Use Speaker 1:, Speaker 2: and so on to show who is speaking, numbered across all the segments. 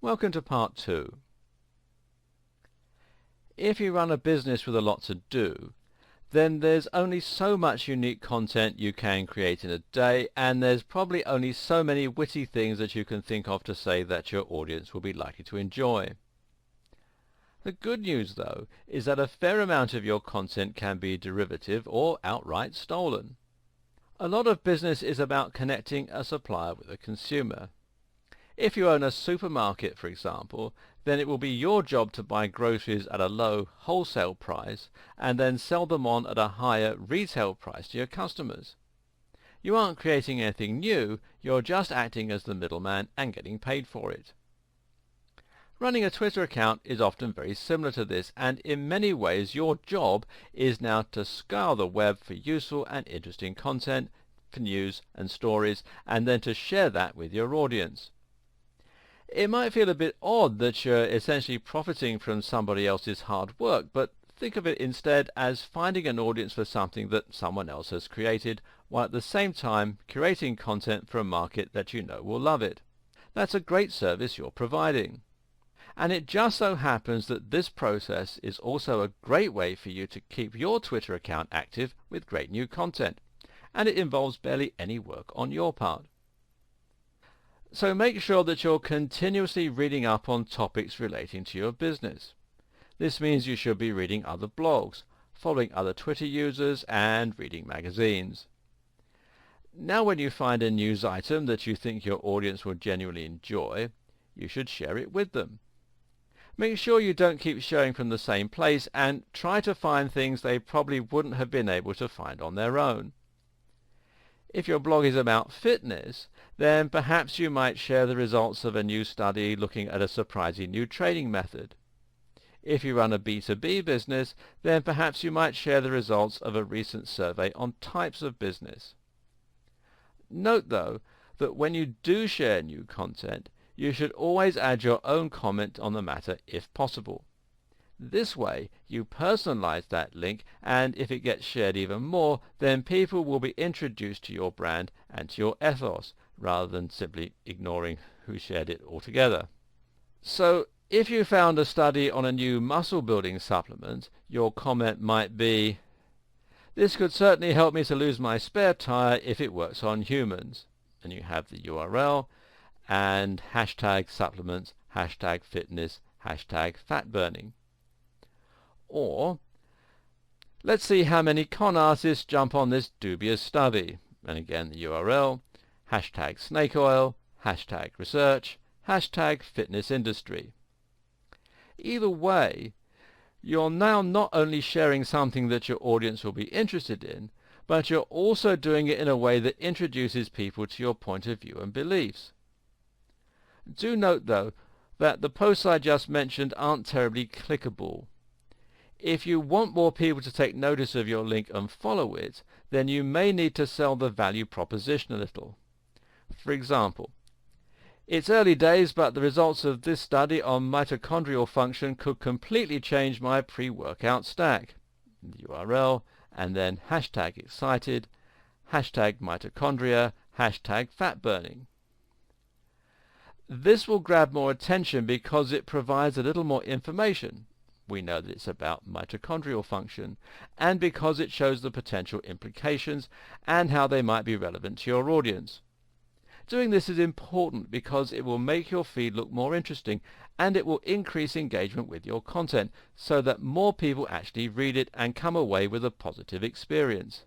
Speaker 1: Welcome to part 2. If you run a business with a lot to do, then there's only so much unique content you can create in a day, and there's probably only so many witty things that you can think of to say that your audience will be likely to enjoy. The good news, though, is that a fair amount of your content can be derivative or outright stolen. A lot of business is about connecting a supplier with a consumer. If you own a supermarket, for example, then it will be your job to buy groceries at a low wholesale price and then sell them on at a higher retail price to your customers. You aren't creating anything new, you're just acting as the middleman and getting paid for it. Running a Twitter account is often very similar to this, and in many ways your job is now to scour the web for useful and interesting content, for news and stories, and then to share that with your audience. It might feel a bit odd that you're essentially profiting from somebody else's hard work, but think of it instead as finding an audience for something that someone else has created, while at the same time curating content for a market that you know will love it. That's a great service you're providing. And it just so happens that this process is also a great way for you to keep your Twitter account active with great new content, and it involves barely any work on your part. So make sure that you're continuously reading up on topics relating to your business. This means you should be reading other blogs, following other Twitter users, and reading magazines. Now when you find a news item that you think your audience will genuinely enjoy, you should share it with them. Make sure you don't keep sharing from the same place, and try to find things they probably wouldn't have been able to find on their own. If your blog is about fitness, then perhaps you might share the results of a new study looking at a surprising new training method. If you run a B2B business, then perhaps you might share the results of a recent survey on types of business. Note, though, that when you do share new content, you should always add your own comment on the matter if possible. This way, you personalize that link, and if it gets shared even more, then people will be introduced to your brand and to your ethos, rather than simply ignoring who shared it altogether. So, if you found a study on a new muscle-building supplement, your comment might be, "This could certainly help me to lose my spare tire if it works on humans." And you have the URL, and hashtag supplements, hashtag fitness, hashtag fat burning. Or, let's see how many con artists jump on this dubious study. And again the URL, hashtag snake oil, hashtag research, hashtag fitness industry. Either way, you're now not only sharing something that your audience will be interested in, but you're also doing it in a way that introduces people to your point of view and beliefs. Do note, though, that the posts I just mentioned aren't terribly clickable. If you want more people to take notice of your link and follow it, then you may need to sell the value proposition a little. For example, "It's early days, but the results of this study on mitochondrial function could completely change my pre-workout stack." The URL, and then hashtag excited, hashtag mitochondria, hashtag fat burning. This will grab more attention because it provides a little more information. We know that it's about mitochondrial function, and because it shows the potential implications and how they might be relevant to your audience. Doing this is important because it will make your feed look more interesting, and it will increase engagement with your content so that more people actually read it and come away with a positive experience.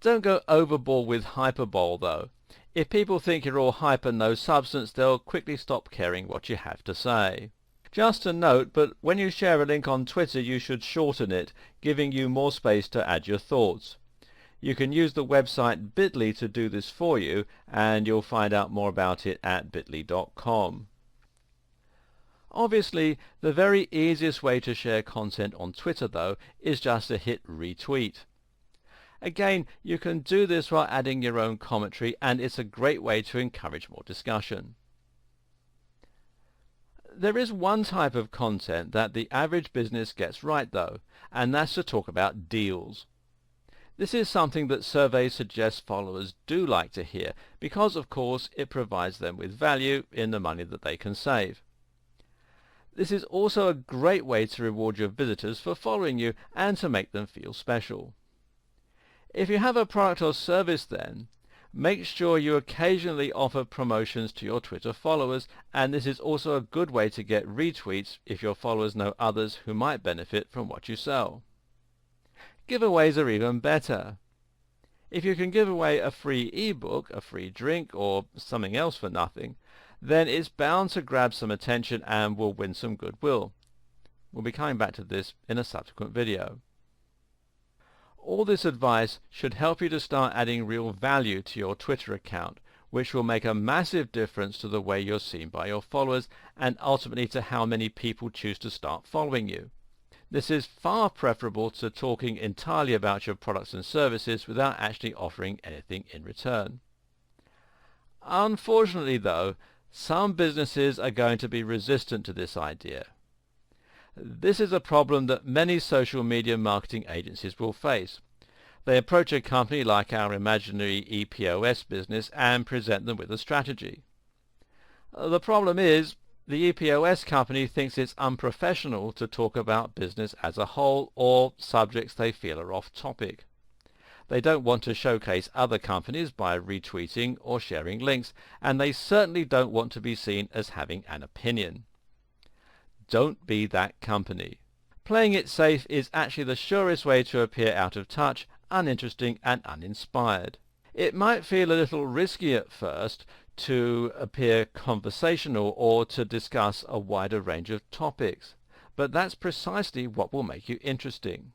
Speaker 1: Don't go overboard with hyperbole, though. If people think you're all hype and no substance, they'll quickly stop caring what you have to say. Just a note, but when you share a link on Twitter, you should shorten it, giving you more space to add your thoughts. You can use the website bit.ly to do this for you, and you'll find out more about it at bit.ly.com. Obviously, the very easiest way to share content on Twitter, though, is just to hit retweet. Again, you can do this while adding your own commentary, and it's a great way to encourage more discussion. There is one type of content that the average business gets right, though, and that's to talk about deals. This is something that surveys suggest followers do like to hear because, of course, it provides them with value in the money that they can save. This is also a great way to reward your visitors for following you and to make them feel special. If you have a product or service then, make sure you occasionally offer promotions to your Twitter followers, and this is also a good way to get retweets if your followers know others who might benefit from what you sell. Giveaways are even better. If you can give away a free ebook, a free drink, or something else for nothing, then it's bound to grab some attention and will win some goodwill. We'll be coming back to this in a subsequent video. All this advice should help you to start adding real value to your Twitter account, which will make a massive difference to the way you're seen by your followers and ultimately to how many people choose to start following you. This is far preferable to talking entirely about your products and services without actually offering anything in return. Unfortunately though, some businesses are going to be resistant to this idea. This is a problem that many social media marketing agencies will face. They approach a company like our imaginary EPOS business and present them with a strategy. The problem is, the EPOS company thinks it's unprofessional to talk about business as a whole or subjects they feel are off topic. They don't want to showcase other companies by retweeting or sharing links, and they certainly don't want to be seen as having an opinion. Don't be that company. Playing it safe is actually the surest way to appear out of touch, uninteresting and uninspired. It might feel a little risky at first to appear conversational or to discuss a wider range of topics, but that's precisely what will make you interesting.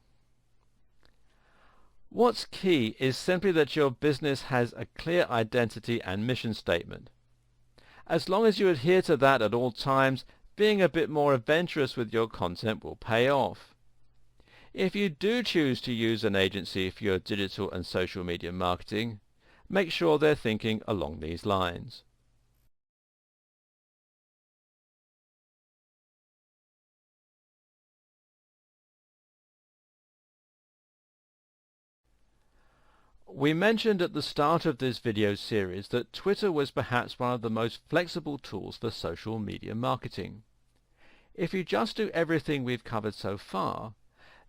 Speaker 1: What's key is simply that your business has a clear identity and mission statement. As long as you adhere to that at all times, being a bit more adventurous with your content will pay off. If you do choose to use an agency for your digital and social media marketing, make sure they're thinking along these lines. We mentioned at the start of this video series that Twitter was perhaps one of the most flexible tools for social media marketing. If you just do everything we've covered so far,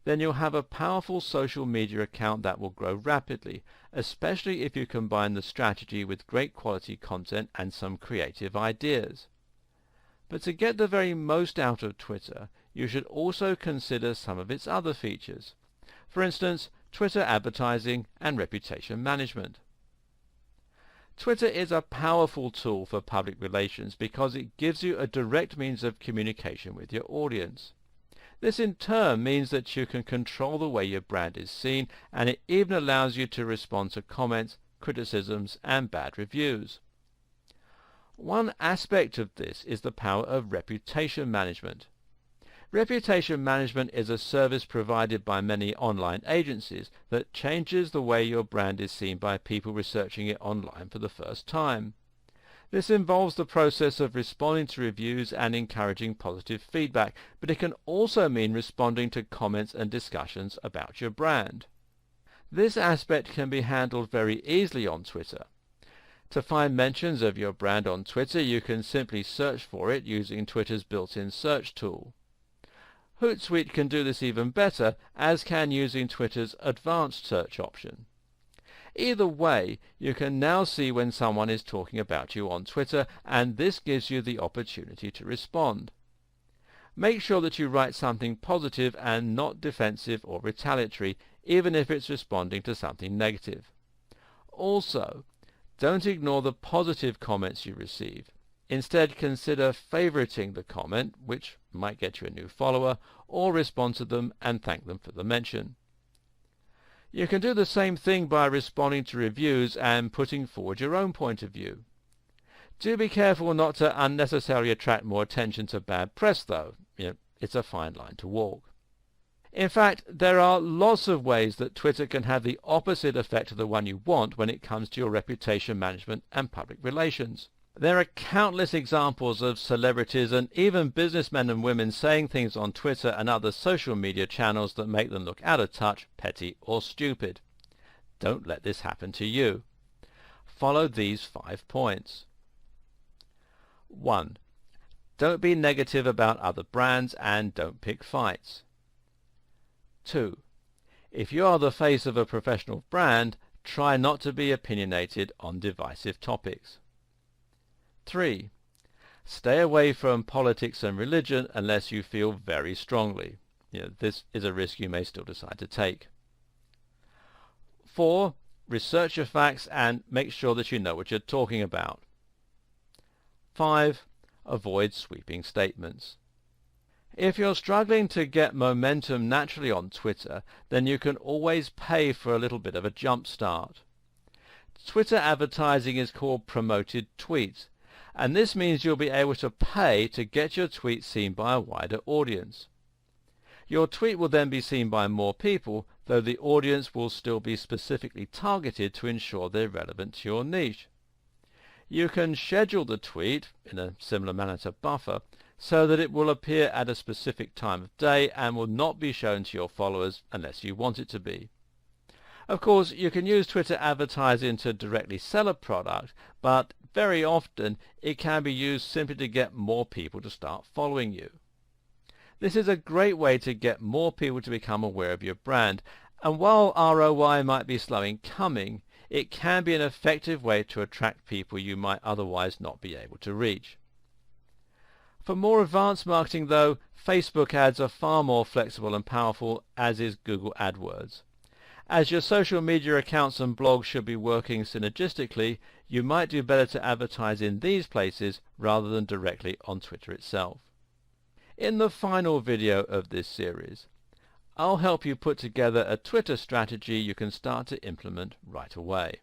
Speaker 1: then you'll have a powerful social media account that will grow rapidly, especially if you combine the strategy with great quality content and some creative ideas. But to get the very most out of Twitter, you should also consider some of its other features. For instance, Twitter advertising and reputation management. Twitter is a powerful tool for public relations because it gives you a direct means of communication with your audience. This in turn means that you can control the way your brand is seen, and it even allows you to respond to comments, criticisms and bad reviews. One aspect of this is the power of reputation management. Reputation management is a service provided by many online agencies that changes the way your brand is seen by people researching it online for the first time. This involves the process of responding to reviews and encouraging positive feedback, but it can also mean responding to comments and discussions about your brand. This aspect can be handled very easily on Twitter. To find mentions of your brand on Twitter, you can simply search for it using Twitter's built-in search tool. Hootsuite can do this even better, as can using Twitter's advanced search option. Either way, you can now see when someone is talking about you on Twitter, and this gives you the opportunity to respond. Make sure that you write something positive and not defensive or retaliatory, even if it's responding to something negative. Also, don't ignore the positive comments you receive. Instead, consider favoriting the comment, which might get you a new follower, or respond to them and thank them for the mention. You can do the same thing by responding to reviews and putting forward your own point of view. Do be careful not to unnecessarily attract more attention to bad press though. It's a fine line to walk. In fact, there are lots of ways that Twitter can have the opposite effect of the one you want when it comes to your reputation management and public relations. There are countless examples of celebrities and even businessmen and women saying things on Twitter and other social media channels that make them look out of touch, petty or stupid. Don't let this happen to you. Follow these 5 points. 1. Don't be negative about other brands and don't pick fights. 2. If you are the face of a professional brand, try not to be opinionated on divisive topics. 3. Stay away from politics and religion unless you feel very strongly. This is a risk you may still decide to take. 4. Research your facts and make sure that you know what you're talking about. 5. Avoid sweeping statements. If you're struggling to get momentum naturally on Twitter, then you can always pay for a little bit of a jump start. Twitter advertising is called promoted tweets, and this means you'll be able to pay to get your tweet seen by a wider audience. Your tweet will then be seen by more people, though the audience will still be specifically targeted to ensure they're relevant to your niche. You can schedule the tweet, in a similar manner to Buffer, so that it will appear at a specific time of day and will not be shown to your followers unless you want it to be. Of course, you can use Twitter advertising to directly sell a product, but very often it can be used simply to get more people to start following you. This is a great way to get more people to become aware of your brand, and while ROI might be slow in coming, it can be an effective way to attract people you might otherwise not be able to reach. For more advanced marketing though, Facebook ads are far more flexible and powerful, as is Google AdWords. As your social media accounts and blogs should be working synergistically, you might do better to advertise in these places rather than directly on Twitter itself. In the final video of this series, I'll help you put together a Twitter strategy you can start to implement right away.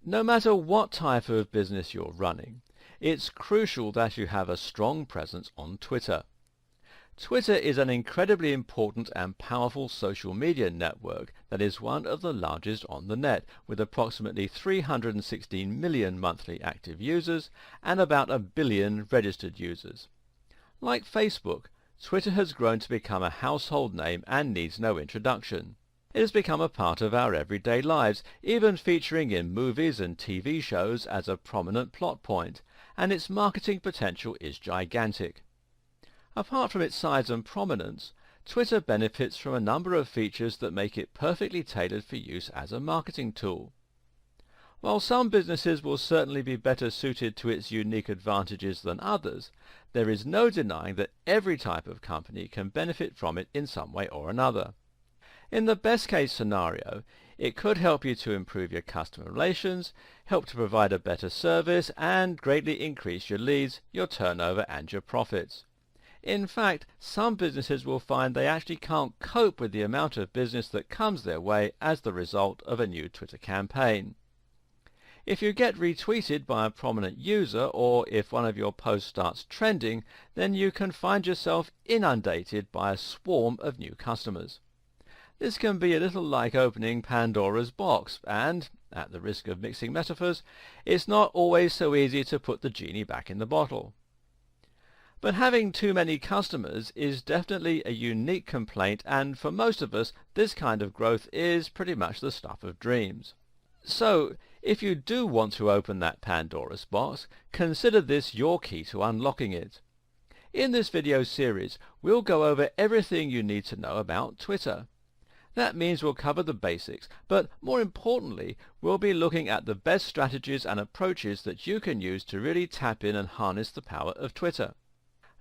Speaker 1: No matter what type of business you're running, it's crucial that you have a strong presence on Twitter. Twitter is an incredibly important and powerful social media network that is one of the largest on the net, with approximately 316 million monthly active users and about 1 billion registered users. Like Facebook, Twitter has grown to become a household name and needs no introduction. It has become a part of our everyday lives, even featuring in movies and TV shows as a prominent plot point, and its marketing potential is gigantic. Apart from its size and prominence, Twitter benefits from a number of features that make it perfectly tailored for use as a marketing tool. While some businesses will certainly be better suited to its unique advantages than others, there is no denying that every type of company can benefit from it in some way or another. In the best case scenario, it could help you to improve your customer relations, help to provide a better service, and greatly increase your leads, your turnover, and your profits. In fact, some businesses will find they actually can't cope with the amount of business that comes their way as the result of a new Twitter campaign. If you get retweeted by a prominent user, or if one of your posts starts trending, then you can find yourself inundated by a swarm of new customers. This can be a little like opening Pandora's box, and, at the risk of mixing metaphors, it's not always so easy to put the genie back in the bottle. But having too many customers is definitely a unique complaint, and for most of us, this kind of growth is pretty much the stuff of dreams. So, if you do want to open that Pandora's box, consider this your key to unlocking it. In this video series, we'll go over everything you need to know about Twitter. That means we'll cover the basics, but more importantly, we'll be looking at the best strategies and approaches that you can use to really tap in and harness the power of Twitter.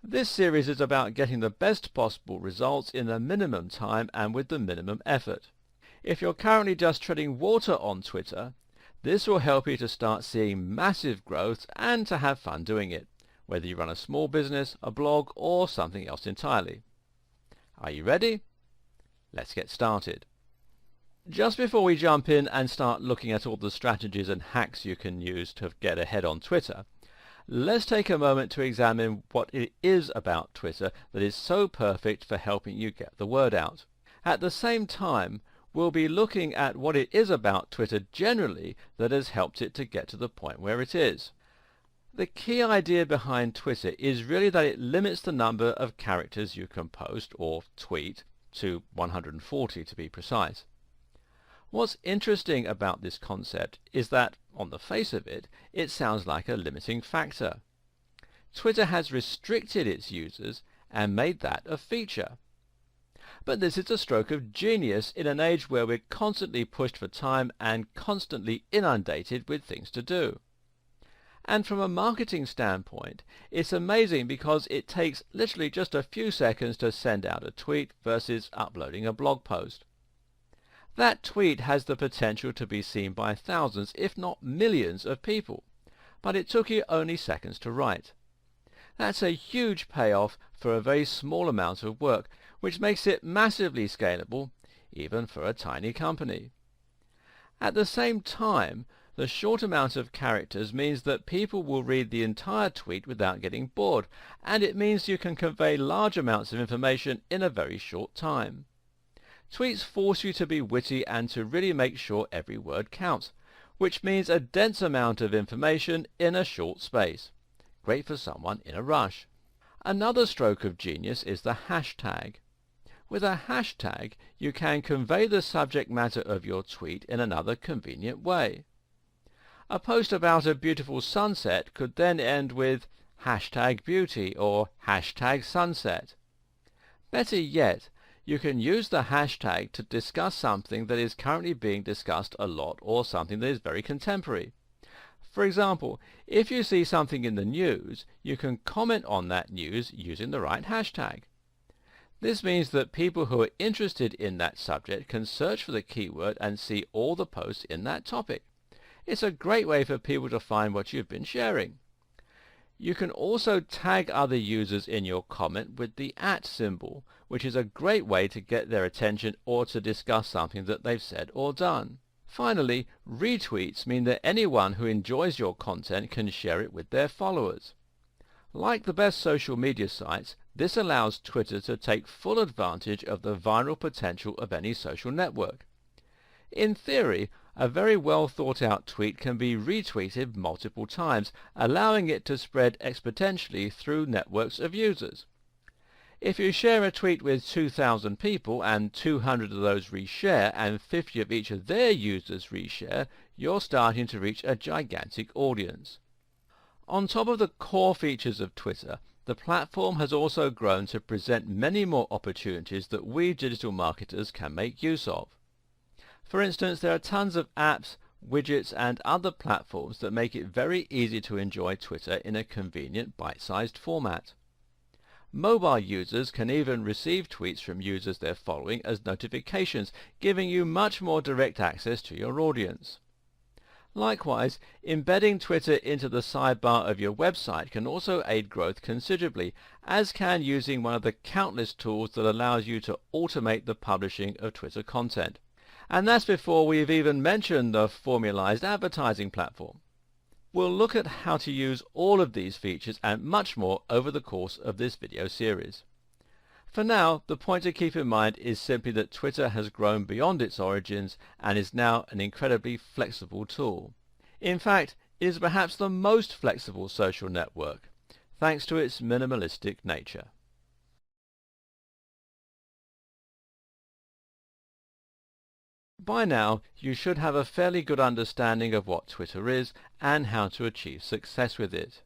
Speaker 1: This series is about getting the best possible results in the minimum time and with the minimum effort. If you're currently just treading water on Twitter, this will help you to start seeing massive growth and to have fun doing it, whether you run a small business, a blog, or something else entirely. Are you ready? Let's get started. Just before we jump in and start looking at all the strategies and hacks you can use to get ahead on Twitter, let's take a moment to examine what it is about Twitter that is so perfect for helping you get the word out. At the same time, we'll be looking at what it is about Twitter generally that has helped it to get to the point where it is. The key idea behind Twitter is really that it limits the number of characters you can post or tweet to 140 to be precise. What's interesting about this concept is that, on the face of it, it sounds like a limiting factor. Twitter has restricted its users and made that a feature. But this is a stroke of genius in an age where we're constantly pushed for time and constantly inundated with things to do. And from a marketing standpoint, it's amazing because it takes literally just a few seconds to send out a tweet versus uploading a blog post. That tweet has the potential to be seen by thousands, if not millions of people, but it took you only seconds to write. That's a huge payoff for a very small amount of work, which makes it massively scalable, even for a tiny company. At the same time, the short amount of characters means that people will read the entire tweet without getting bored, and it means you can convey large amounts of information in a very short time. Tweets force you to be witty and to really make sure every word counts, which means a dense amount of information in a short space. Great for someone in a rush. Another stroke of genius is the hashtag. With a hashtag, you can convey the subject matter of your tweet in another convenient way. A post about a beautiful sunset could then end with hashtag beauty or hashtag sunset. Better yet, you can use the hashtag to discuss something that is currently being discussed a lot or something that is very contemporary. For example, if you see something in the news, you can comment on that news using the right hashtag. This means that people who are interested in that subject can search for the keyword and see all the posts in that topic. It's a great way for people to find what you've been sharing. You can also tag other users in your comment with the @ symbol, which is a great way to get their attention or to discuss something that they've said or done. Finally, retweets mean that anyone who enjoys your content can share it with their followers. Like the best social media sites, this allows Twitter to take full advantage of the viral potential of any social network. In theory, a very well thought out tweet can be retweeted multiple times, allowing it to spread exponentially through networks of users. If you share a tweet with 2,000 people and 200 of those reshare and 50 of each of their users reshare, you're starting to reach a gigantic audience. On top of the core features of Twitter, the platform has also grown to present many more opportunities that we digital marketers can make use of. For instance, there are tons of apps, widgets and other platforms that make it very easy to enjoy Twitter in a convenient bite-sized format. Mobile users can even receive tweets from users they're following as notifications, giving you much more direct access to your audience. Likewise, embedding Twitter into the sidebar of your website can also aid growth considerably, as can using one of the countless tools that allows you to automate the publishing of Twitter content. And that's before we've even mentioned the formalized advertising platform. We'll look at how to use all of these features and much more over the course of this video series. For now, the point to keep in mind is simply that Twitter has grown beyond its origins and is now an incredibly flexible tool. In fact, it is perhaps the most flexible social network, thanks to its minimalistic nature. By now, you should have a fairly good understanding of what Twitter is and how to achieve success with it.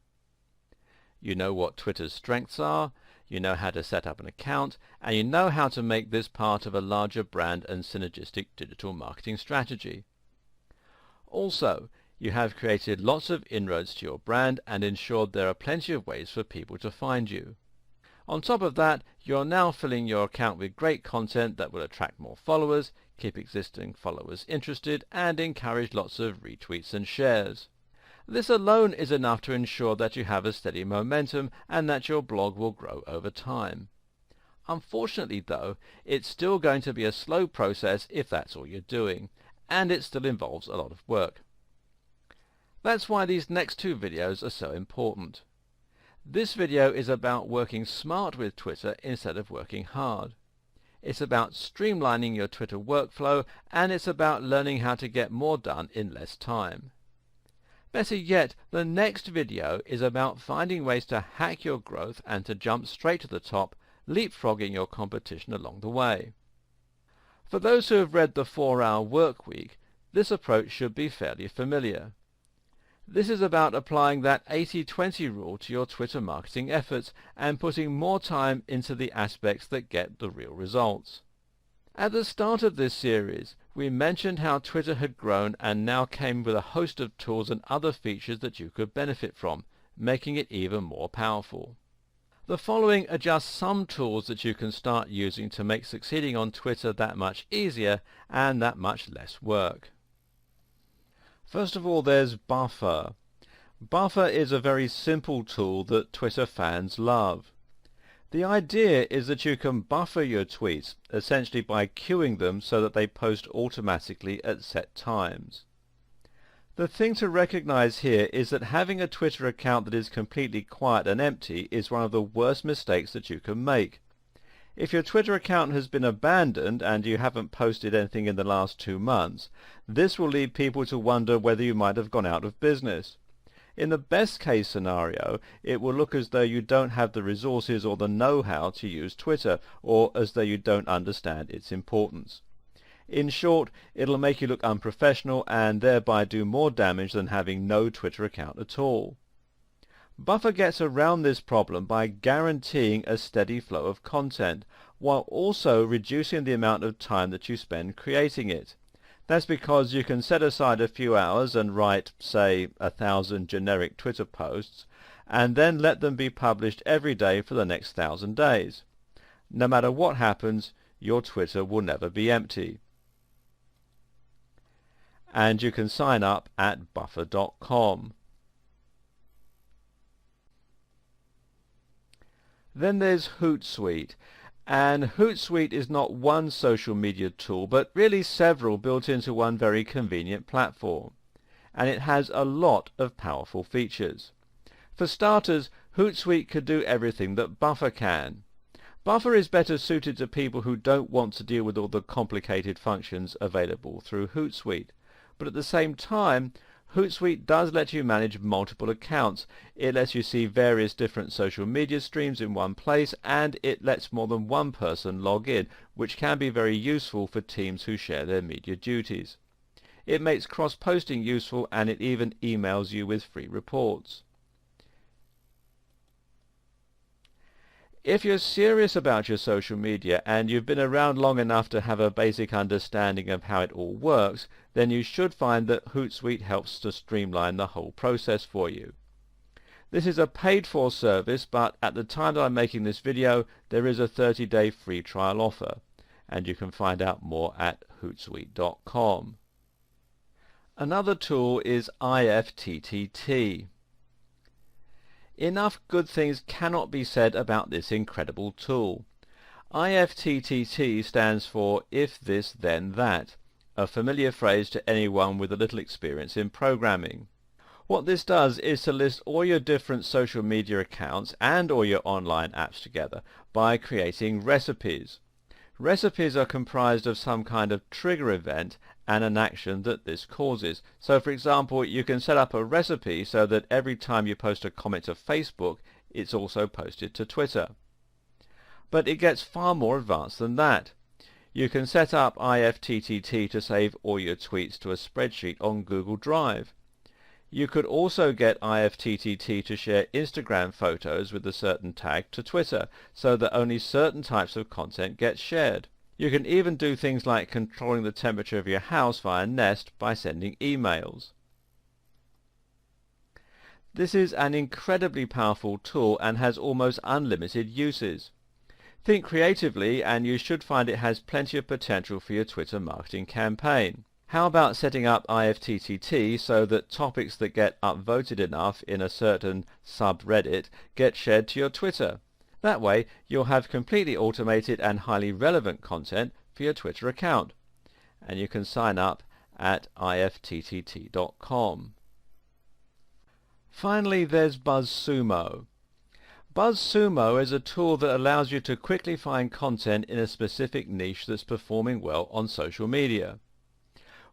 Speaker 1: You know what Twitter's strengths are, you know how to set up an account, and you know how to make this part of a larger brand and synergistic digital marketing strategy. Also, you have created lots of inroads to your brand and ensured there are plenty of ways for people to find you. On top of that, you're now filling your account with great content that will attract more followers, keep existing followers interested, and encourage lots of retweets and shares. This alone is enough to ensure that you have a steady momentum and that your blog will grow over time. Unfortunately though, it's still going to be a slow process if that's all you're doing, and it still involves a lot of work. That's why these next two videos are so important. This video is about working smart with Twitter instead of working hard. It's about streamlining your Twitter workflow, and it's about learning how to get more done in less time. Better yet, the next video is about finding ways to hack your growth and to jump straight to the top, leapfrogging your competition along the way. For those who have read the 4-Hour Workweek, this approach should be fairly familiar. This is about applying that 80-20 rule to your Twitter marketing efforts and putting more time into the aspects that get the real results. At the start of this series, we mentioned how Twitter had grown and now came with a host of tools and other features that you could benefit from, making it even more powerful. The following are just some tools that you can start using to make succeeding on Twitter that much easier and that much less work. First of all, there's Buffer. Buffer is a very simple tool that Twitter fans love. The idea is that you can buffer your tweets, essentially by queuing them so that they post automatically at set times. The thing to recognize here is that having a Twitter account that is completely quiet and empty is one of the worst mistakes that you can make. If your Twitter account has been abandoned and you haven't posted anything in the last 2 months, this will lead people to wonder whether you might have gone out of business. In the best case scenario, it will look as though you don't have the resources or the know-how to use Twitter, or as though you don't understand its importance. In short, it'll make you look unprofessional and thereby do more damage than having no Twitter account at all. Buffer gets around this problem by guaranteeing a steady flow of content, while also reducing the amount of time that you spend creating it. That's because you can set aside a few hours and write, say, 1,000 generic Twitter posts, and then let them be published every day for the next 1,000 days. No matter what happens, your Twitter will never be empty. And you can sign up at buffer.com. Then there's Hootsuite. And Hootsuite is not one social media tool, but really several built into one very convenient platform. And it has a lot of powerful features. For starters, Hootsuite could do everything that Buffer can. Buffer is better suited to people who don't want to deal with all the complicated functions available through Hootsuite. But at the same time, Hootsuite does let you manage multiple accounts. It lets you see various different social media streams in one place, and it lets more than one person log in, which can be very useful for teams who share their media duties. It makes cross-posting useful, and it even emails you with free reports. If you're serious about your social media and you've been around long enough to have a basic understanding of how it all works, then you should find that Hootsuite helps to streamline the whole process for you. This is a paid-for service, but at the time that I'm making this video, there is a 30-day free trial offer, and you can find out more at hootsuite.com. Another tool is IFTTT. Enough good things cannot be said about this incredible tool. IFTTT stands for If This Then That, a familiar phrase to anyone with a little experience in programming. What this does is to list all your different social media accounts and all your online apps together by creating recipes. Recipes are comprised of some kind of trigger event and an action that this causes. So for example, you can set up a recipe so that every time you post a comment to Facebook, it's also posted to Twitter. But it gets far more advanced than that. You can set up IFTTT to save all your tweets to a spreadsheet on Google Drive. You could also get IFTTT to share Instagram photos with a certain tag to Twitter, so that only certain types of content get shared. You can even do things like controlling the temperature of your house via Nest by sending emails. This is an incredibly powerful tool and has almost unlimited uses. Think creatively and you should find it has plenty of potential for your Twitter marketing campaign. How about setting up IFTTT so that topics that get upvoted enough in a certain subreddit get shared to your Twitter? That way you'll have completely automated and highly relevant content for your Twitter account. And you can sign up at ifttt.com. Finally, there's BuzzSumo. BuzzSumo is a tool that allows you to quickly find content in a specific niche that's performing well on social media.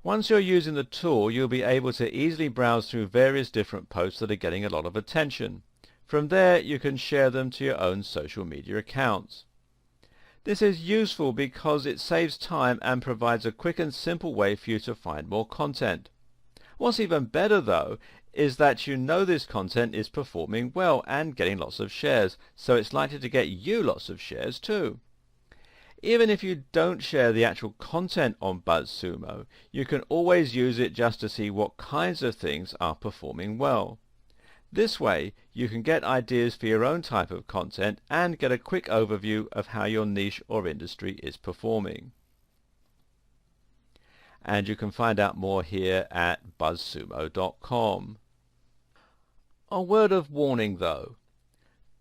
Speaker 1: Once you're using the tool, you'll be able to easily browse through various different posts that are getting a lot of attention. From there, you can share them to your own social media accounts. This is useful because it saves time and provides a quick and simple way for you to find more content. What's even better though is that you know this content is performing well and getting lots of shares, so it's likely to get you lots of shares too. Even if you don't share the actual content on BuzzSumo, you can always use it just to see what kinds of things are performing well. This way, you can get ideas for your own type of content and get a quick overview of how your niche or industry is performing. And you can find out more here at buzzsumo.com. A word of warning though,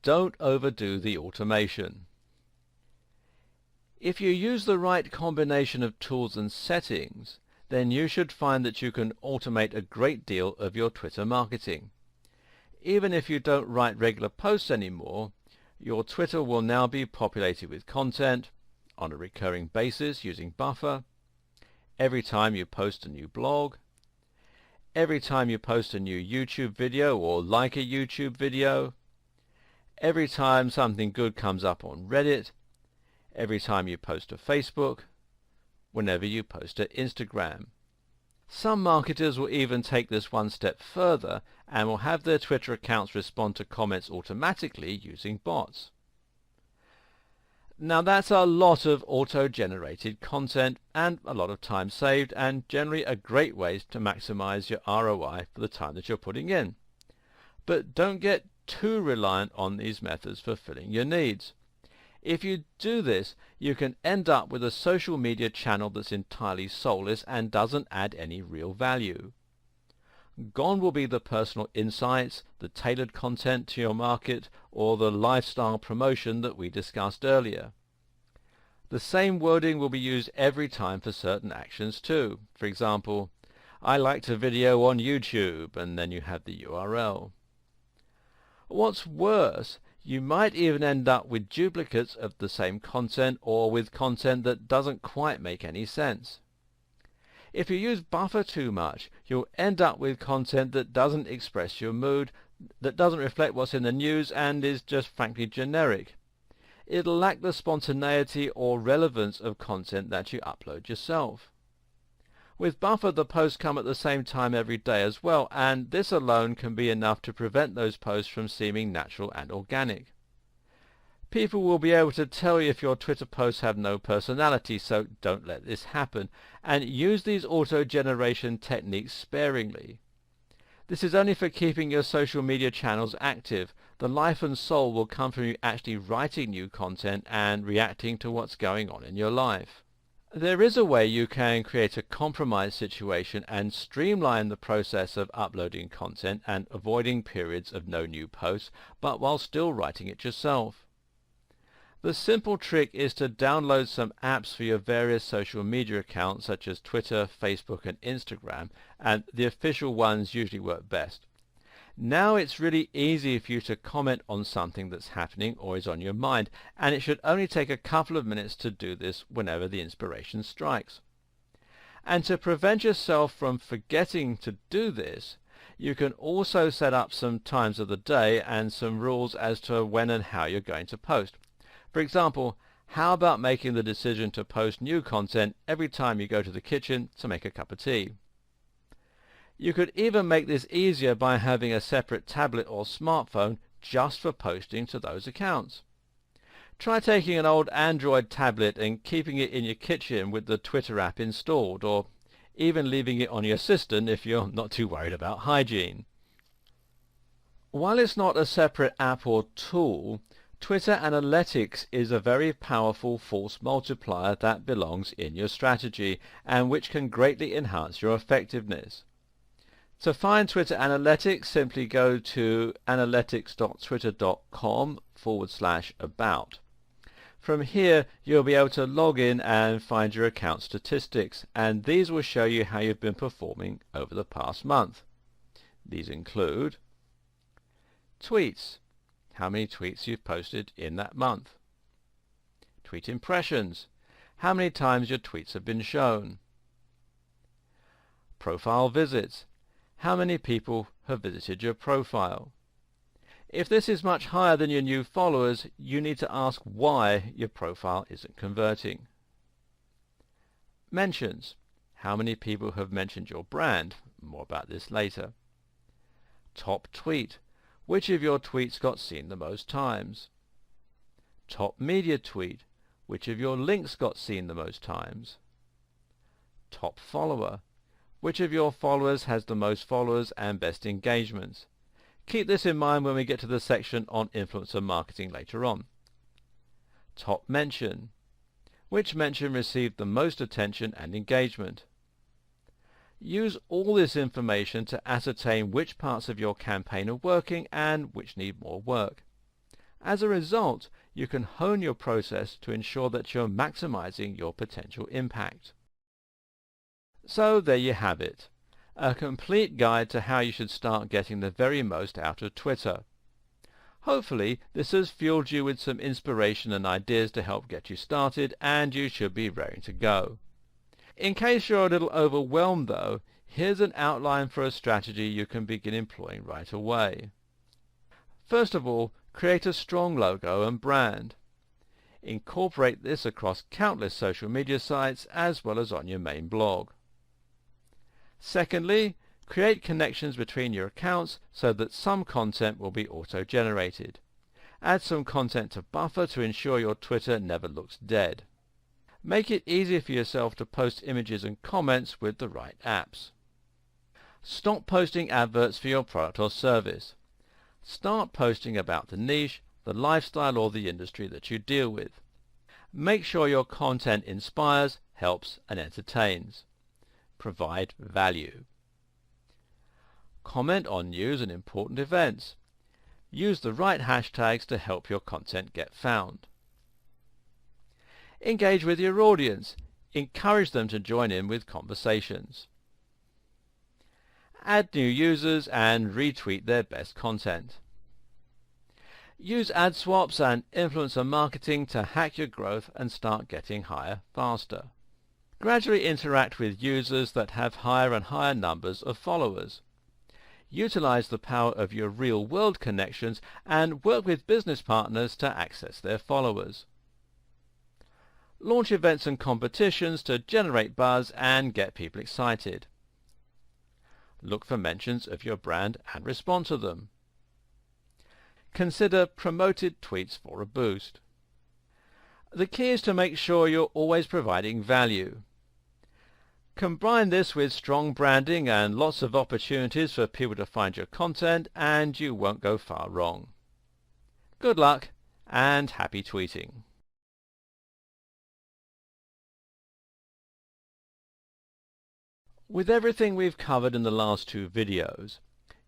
Speaker 1: don't overdo the automation. If you use the right combination of tools and settings, then you should find that you can automate a great deal of your Twitter marketing. Even if you don't write regular posts anymore, your Twitter will now be populated with content on a recurring basis using Buffer, every time you post a new blog, every time you post a new YouTube video or like a YouTube video, every time something good comes up on Reddit, every time you post to Facebook, whenever you post to Instagram. Some marketers will even take this one step further and will have their Twitter accounts respond to comments automatically using bots. Now that's a lot of auto-generated content and a lot of time saved, and generally a great way to maximize your ROI for the time that you're putting in. But don't get too reliant on these methods for filling your needs. If you do this, you can end up with a social media channel that's entirely soulless and doesn't add any real value. Gone will be the personal insights, the tailored content to your market, or the lifestyle promotion that we discussed earlier. The same wording will be used every time for certain actions too. For example, I liked a video on YouTube, and then you have the URL. What's worse, you might even end up with duplicates of the same content or with content that doesn't quite make any sense. If you use Buffer too much, you'll end up with content that doesn't express your mood, that doesn't reflect what's in the news, and is just frankly generic. It'll lack the spontaneity or relevance of content that you upload yourself. With Buffer, the posts come at the same time every day as well, and this alone can be enough to prevent those posts from seeming natural and organic. People will be able to tell you if your Twitter posts have no personality, so don't let this happen, and use these auto-generation techniques sparingly. This is only for keeping your social media channels active. The life and soul will come from you actually writing new content and reacting to what's going on in your life. There is a way you can create a compromise situation and streamline the process of uploading content and avoiding periods of no new posts, but while still writing it yourself. The simple trick is to download some apps for your various social media accounts such as Twitter, Facebook and Instagram, and the official ones usually work best. Now it's really easy for you to comment on something that's happening or is on your mind, and it should only take a couple of minutes to do this whenever the inspiration strikes. And to prevent yourself from forgetting to do this, you can also set up some times of the day and some rules as to when and how you're going to post. For example, how about making the decision to post new content every time you go to the kitchen to make a cup of tea? You could even make this easier by having a separate tablet or smartphone just for posting to those accounts. Try taking an old Android tablet and keeping it in your kitchen with the Twitter app installed, or even leaving it on your assistant if you're not too worried about hygiene. While it's not a separate app or tool, Twitter Analytics is a very powerful force multiplier that belongs in your strategy and which can greatly enhance your effectiveness. To find Twitter Analytics, simply go to analytics.twitter.com/about. From here, you'll be able to log in and find your account statistics, and these will show you how you've been performing over the past month. These include tweets, how many tweets you've posted in that month. Tweet impressions, how many times your tweets have been shown. Profile visits, how many people have visited your profile. If this is much higher than your new followers, you need to ask why your profile isn't converting. Mentions, how many people have mentioned your brand. More about this later. Top tweet. Which of your tweets got seen the most times? Top media tweet. Which of your links got seen the most times? Top follower. Which of your followers has the most followers and best engagements? Keep this in mind when we get to the section on influencer marketing later on. Top mention. Which mention received the most attention and engagement? Use all this information to ascertain which parts of your campaign are working and which need more work. As a result, you can hone your process to ensure that you're maximizing your potential impact. So there you have it, a complete guide to how you should start getting the very most out of Twitter. Hopefully this has fueled you with some inspiration and ideas to help get you started, and you should be raring to go. In case you're a little overwhelmed though, here's an outline for a strategy you can begin employing right away. First of all, create a strong logo and brand. Incorporate this across countless social media sites as well as on your main blog. Secondly, create connections between your accounts so that some content will be auto-generated. Add some content to buffer to ensure your Twitter never looks dead. Make it easy for yourself to post images and comments with the right apps. Stop posting adverts for your product or service. Start posting about the niche, the lifestyle or the industry that you deal with. Make sure your content inspires, helps and entertains. Provide value. Comment on news and important events. Use the right hashtags to help your content get found. Engage with your audience. Encourage them to join in with conversations. Add new users and retweet their best content. Use ad swaps and influencer marketing to hack your growth and start getting higher faster. Gradually interact with users that have higher and higher numbers of followers. Utilize the power of your real-world connections and work with business partners to access their followers. Launch events and competitions to generate buzz and get people excited. Look for mentions of your brand and respond to them. Consider promoted tweets for a boost. The key is to make sure you're always providing value. Combine this with strong branding and lots of opportunities for people to find your content, and you won't go far wrong. Good luck and happy tweeting. With everything we've covered in the last two videos,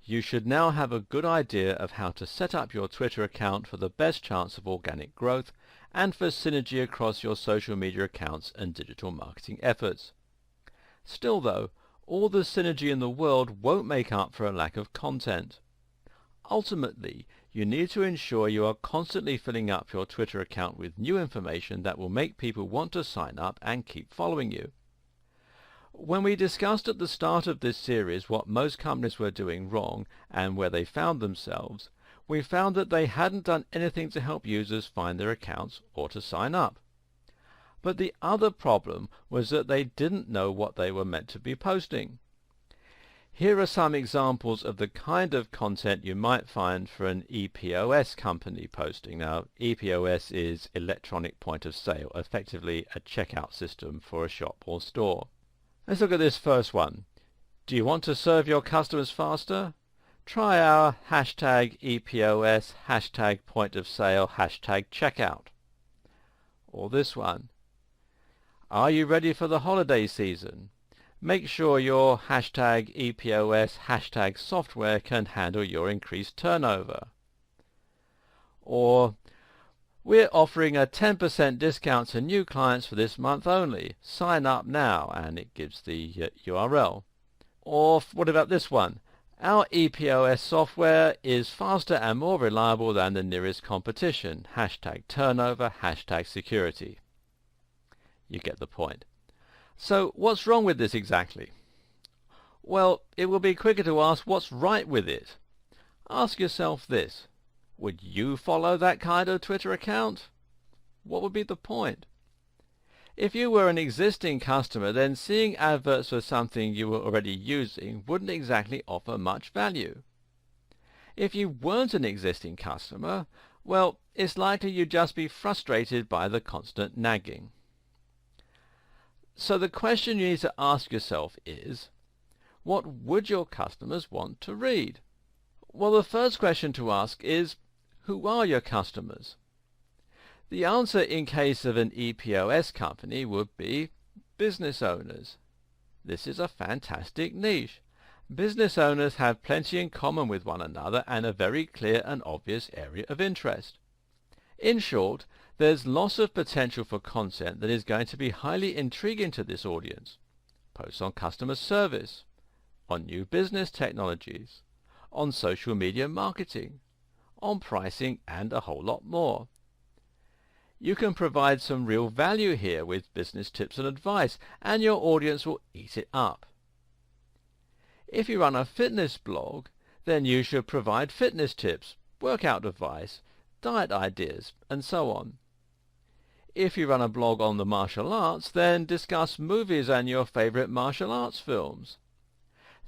Speaker 1: you should now have a good idea of how to set up your Twitter account for the best chance of organic growth and for synergy across your social media accounts and digital marketing efforts. Still though, all the synergy in the world won't make up for a lack of content. Ultimately, you need to ensure you are constantly filling up your Twitter account with new information that will make people want to sign up and keep following you. When we discussed at the start of this series what most companies were doing wrong and where they found themselves, we found that they hadn't done anything to help users find their accounts or to sign up. But the other problem was that they didn't know what they were meant to be posting. Here are some examples of the kind of content you might find for an EPOS company posting. Now, EPOS is electronic point of sale, effectively a checkout system for a shop or store. Let's look at this first one. Do you want to serve your customers faster? Try our hashtag EPOS, hashtag point of sale, hashtag checkout. Or this one. Are you ready for the holiday season? Make sure your hashtag EPOS, hashtag software can handle your increased turnover. Or, we're offering a 10% discount to new clients for this month only. Sign up now, and it gives the URL. Or what about this one? Our EPOS software is faster and more reliable than the nearest competition. Hashtag turnover, hashtag security. You get the point. So what's wrong with this exactly? Well, it will be quicker to ask what's right with it. Ask yourself this. Would you follow that kind of Twitter account? What would be the point? If you were an existing customer, then seeing adverts for something you were already using wouldn't exactly offer much value. If you weren't an existing customer, well, it's likely you'd just be frustrated by the constant nagging. So the question you need to ask yourself is, what would your customers want to read? Well, the first question to ask is, who are your customers? The answer in case of an EPOS company would be business owners. This is a fantastic niche. Business owners have plenty in common with one another and a very clear and obvious area of interest. In short, there's lots of potential for content that is going to be highly intriguing to this audience. Posts on customer service, on new business technologies, on social media marketing, on pricing, and a whole lot more. You can provide some real value here with business tips and advice, and your audience will eat it up. If you run a fitness blog, then you should provide fitness tips, workout advice, diet ideas, and so on. If you run a blog on the martial arts, then discuss movies and your favorite martial arts films.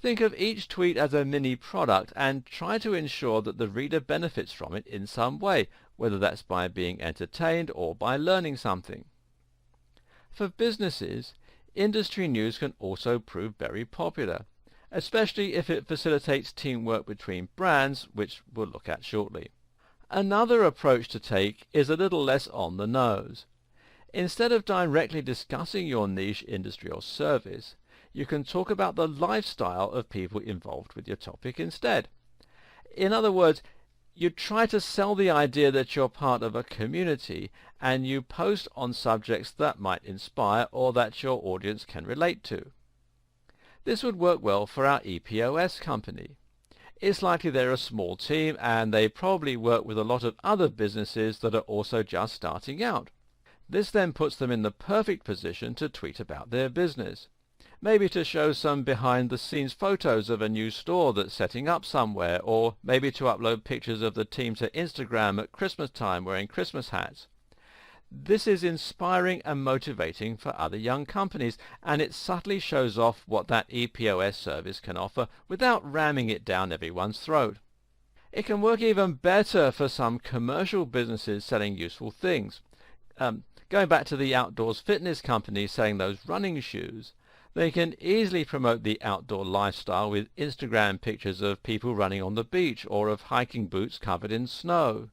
Speaker 1: Think of each tweet as a mini product and try to ensure that the reader benefits from it in some way, whether that's by being entertained or by learning something. For businesses, industry news can also prove very popular, especially if it facilitates teamwork between brands, which we'll look at shortly. Another approach to take is a little less on the nose. Instead of directly discussing your niche industry or service, you can talk about the lifestyle of people involved with your topic instead. In other words, you try to sell the idea that you're part of a community and you post on subjects that might inspire or that your audience can relate to. This would work well for our EPOS company. It's likely they're a small team and they probably work with a lot of other businesses that are also just starting out. This then puts them in the perfect position to tweet about their business. Maybe to show some behind-the-scenes photos of a new store that's setting up somewhere, or maybe to upload pictures of the team to Instagram at Christmas time wearing Christmas hats. This is inspiring and motivating for other young companies, and it subtly shows off what that EPOS service can offer without ramming it down everyone's throat. It can work even better for some commercial businesses selling useful things. Going back to the outdoors fitness companies selling those running shoes, they can easily promote the outdoor lifestyle with Instagram pictures of people running on the beach or of hiking boots covered in snow.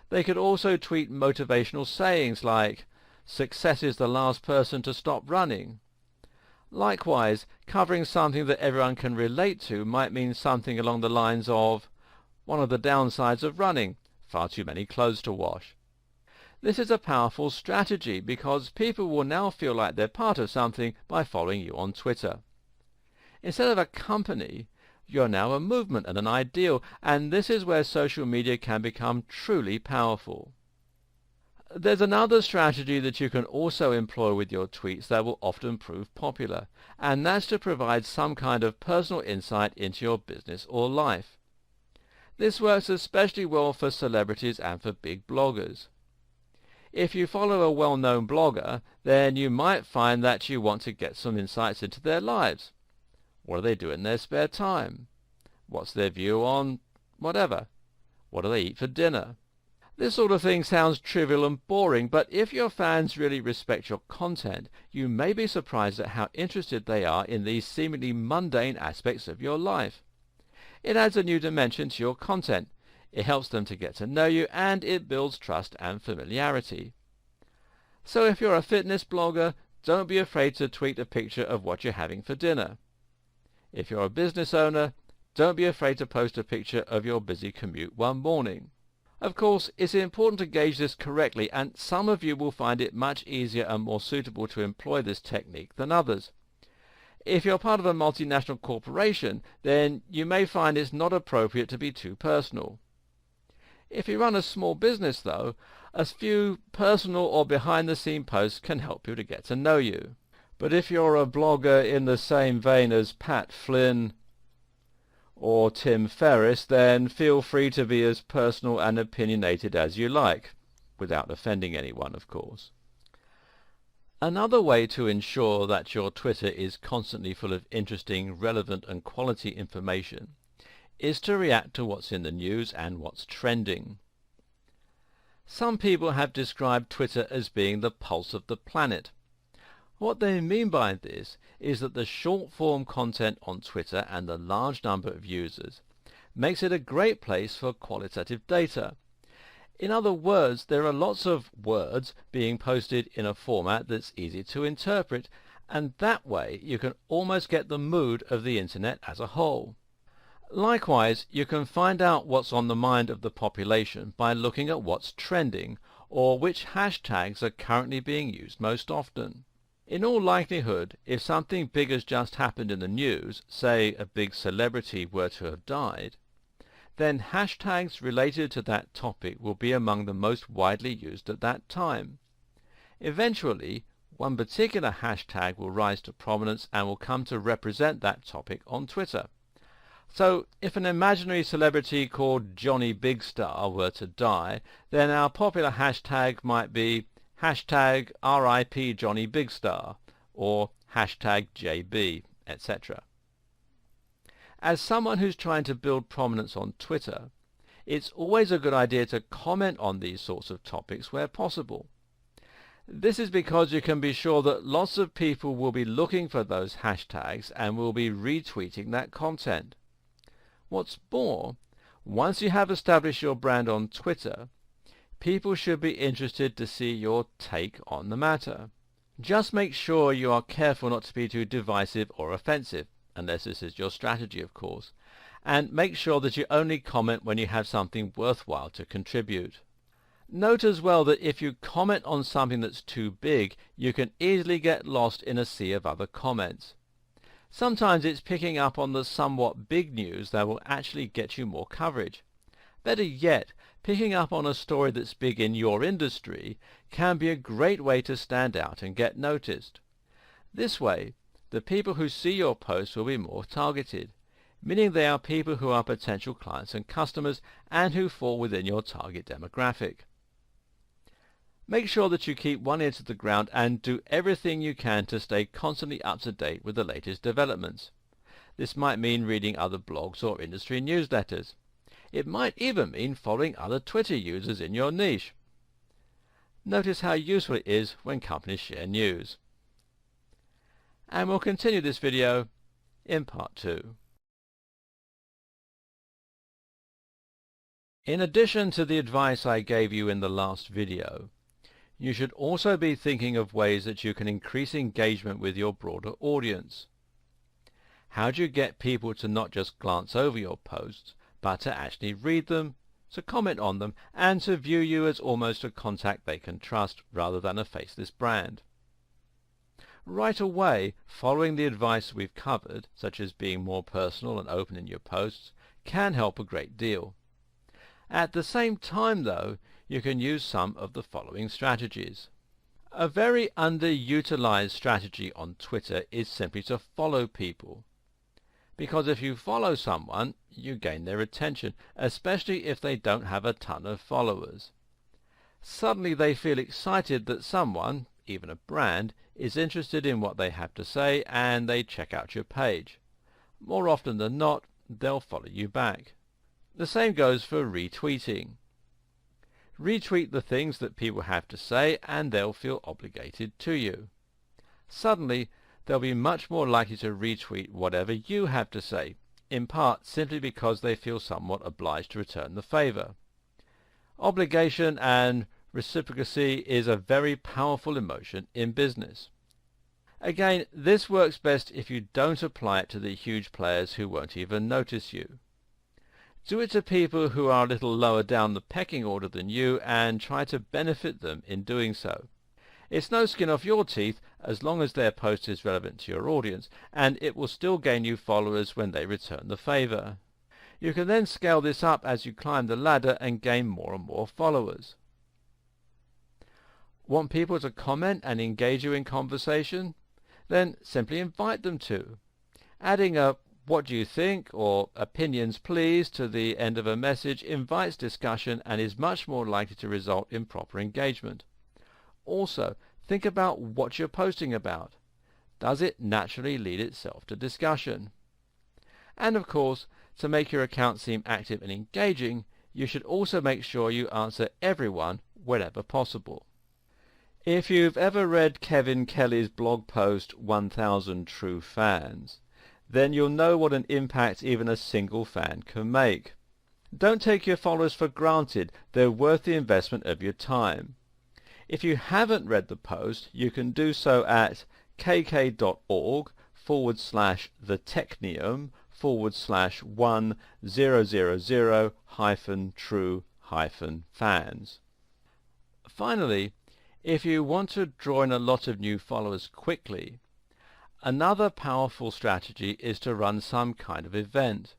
Speaker 1: They could also tweet motivational sayings like, "Success is the last person to stop running." Likewise, covering something that everyone can relate to might mean something along the lines of, "One of the downsides of running, far too many clothes to wash." This is a powerful strategy because people will now feel like they're part of something by following you on Twitter. Instead of a company, you're now a movement and an ideal, and this is where social media can become truly powerful. There's another strategy that you can also employ with your tweets that will often prove popular, and that's to provide some kind of personal insight into your business or life. This works especially well for celebrities and for big bloggers. If you follow a well-known blogger, then you might find that you want to get some insights into their lives. What do they do in their spare time? What's their view on whatever? What do they eat for dinner? This sort of thing sounds trivial and boring, but if your fans really respect your content, you may be surprised at how interested they are in these seemingly mundane aspects of your life. It adds a new dimension to your content. It helps them to get to know you, and it builds trust and familiarity. So if you're a fitness blogger, don't be afraid to tweet a picture of what you're having for dinner. If you're a business owner, don't be afraid to post a picture of your busy commute one morning. Of course, it's important to gauge this correctly, and some of you will find it much easier and more suitable to employ this technique than others. If you're part of a multinational corporation, then you may find it's not appropriate to be too personal. If you run a small business, though, a few personal or behind-the-scene posts can help you to get to know you. But if you're a blogger in the same vein as Pat Flynn or Tim Ferriss, then feel free to be as personal and opinionated as you like, without offending anyone, of course. Another way to ensure that your Twitter is constantly full of interesting, relevant and quality information is to react to what's in the news and what's trending. Some people have described Twitter as being the pulse of the planet. What they mean by this is that the short-form content on Twitter and the large number of users makes it a great place for qualitative data. In other words, there are lots of words being posted in a format that's easy to interpret, and that way you can almost get the mood of the internet as a whole. Likewise, you can find out what's on the mind of the population by looking at what's trending, or which hashtags are currently being used most often. In all likelihood, if something big has just happened in the news, say a big celebrity were to have died, then hashtags related to that topic will be among the most widely used at that time. Eventually, one particular hashtag will rise to prominence and will come to represent that topic on Twitter. So, if an imaginary celebrity called Johnny Big Star were to die, then our popular hashtag might be hashtag RIP Johnny Big Star, or hashtag JB, etc. As someone who's trying to build prominence on Twitter, it's always a good idea to comment on these sorts of topics where possible. This is because you can be sure that lots of people will be looking for those hashtags and will be retweeting that content. What's more, once you have established your brand on Twitter, people should be interested to see your take on the matter. Just make sure you are careful not to be too divisive or offensive, unless this is your strategy, of course, and make sure that you only comment when you have something worthwhile to contribute. Note as well that if you comment on something that's too big, you can easily get lost in a sea of other comments. Sometimes it's picking up on the somewhat big news that will actually get you more coverage. Better yet, picking up on a story that's big in your industry can be a great way to stand out and get noticed. This way, the people who see your posts will be more targeted, meaning they are people who are potential clients and customers and who fall within your target demographic. Make sure that you keep one ear to the ground and do everything you can to stay constantly up to date with the latest developments. This might mean reading other blogs or industry newsletters. It might even mean following other Twitter users in your niche. Notice how useful it is when companies share news. And we'll continue this video in part 2. In addition to the advice I gave you in the last video, you should also be thinking of ways that you can increase engagement with your broader audience. How do you get people to not just glance over your posts, but to actually read them, to comment on them, and to view you as almost a contact they can trust rather than a faceless brand? Right away, following the advice we've covered, such as being more personal and open in your posts, can help a great deal. At the same time, though, you can use some of the following strategies. A very underutilized strategy on Twitter is simply to follow people. Because if you follow someone, you gain their attention, especially if they don't have a ton of followers. Suddenly they feel excited that someone, even a brand, is interested in what they have to say, and they check out your page. More often than not, they'll follow you back. The same goes for retweeting. Retweet the things that people have to say and they'll feel obligated to you. Suddenly, they'll be much more likely to retweet whatever you have to say, in part simply because they feel somewhat obliged to return the favor. Obligation and reciprocity is a very powerful emotion in business. Again, this works best if you don't apply it to the huge players who won't even notice you. Do it to people who are a little lower down the pecking order than you and try to benefit them in doing so. It's no skin off your teeth as long as their post is relevant to your audience, and it will still gain you followers when they return the favor. You can then scale this up as you climb the ladder and gain more and more followers. Want people to comment and engage you in conversation? Then simply invite them to. Adding a "What do you think?" or "Opinions please" to the end of a message invites discussion and is much more likely to result in proper engagement. Also, think about what you're posting about. Does it naturally lead itself to discussion? And of course, to make your account seem active and engaging, you should also make sure you answer everyone whenever possible. If you've ever read Kevin Kelly's blog post 1000 True Fans, then you'll know what an impact even a single fan can make. Don't take your followers for granted. They're worth the investment of your time. If you haven't read the post, you can do so at kk.org/the-technium/1000-true-fans. Finally, if you want to draw in a lot of new followers quickly, another powerful strategy is to run some kind of event.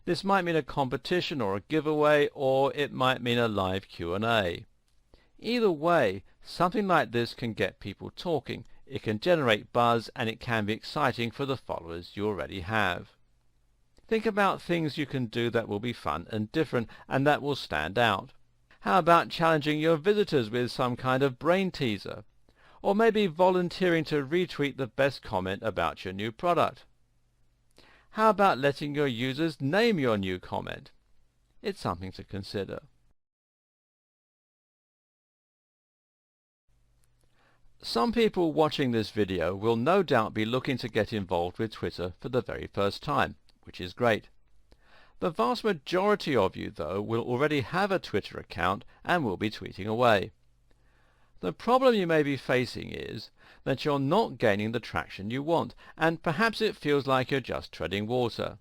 Speaker 1: This might mean a competition or a giveaway, or it might mean a live Q&A. Either way, something like this can get people talking, it can generate buzz, and it can be exciting for the followers you already have. Think about things you can do that will be fun and different, and that will stand out. How about challenging your visitors with some kind of brain teaser? Or maybe volunteering to retweet the best comment about your new product? How about letting your users name your new comment? It's something to consider. Some people watching this video will no doubt be looking to get involved with Twitter for the very first time, which is great. The vast majority of you, though, will already have a Twitter account and will be tweeting away. The problem you may be facing is that you're not gaining the traction you want, and perhaps it feels like you're just treading water.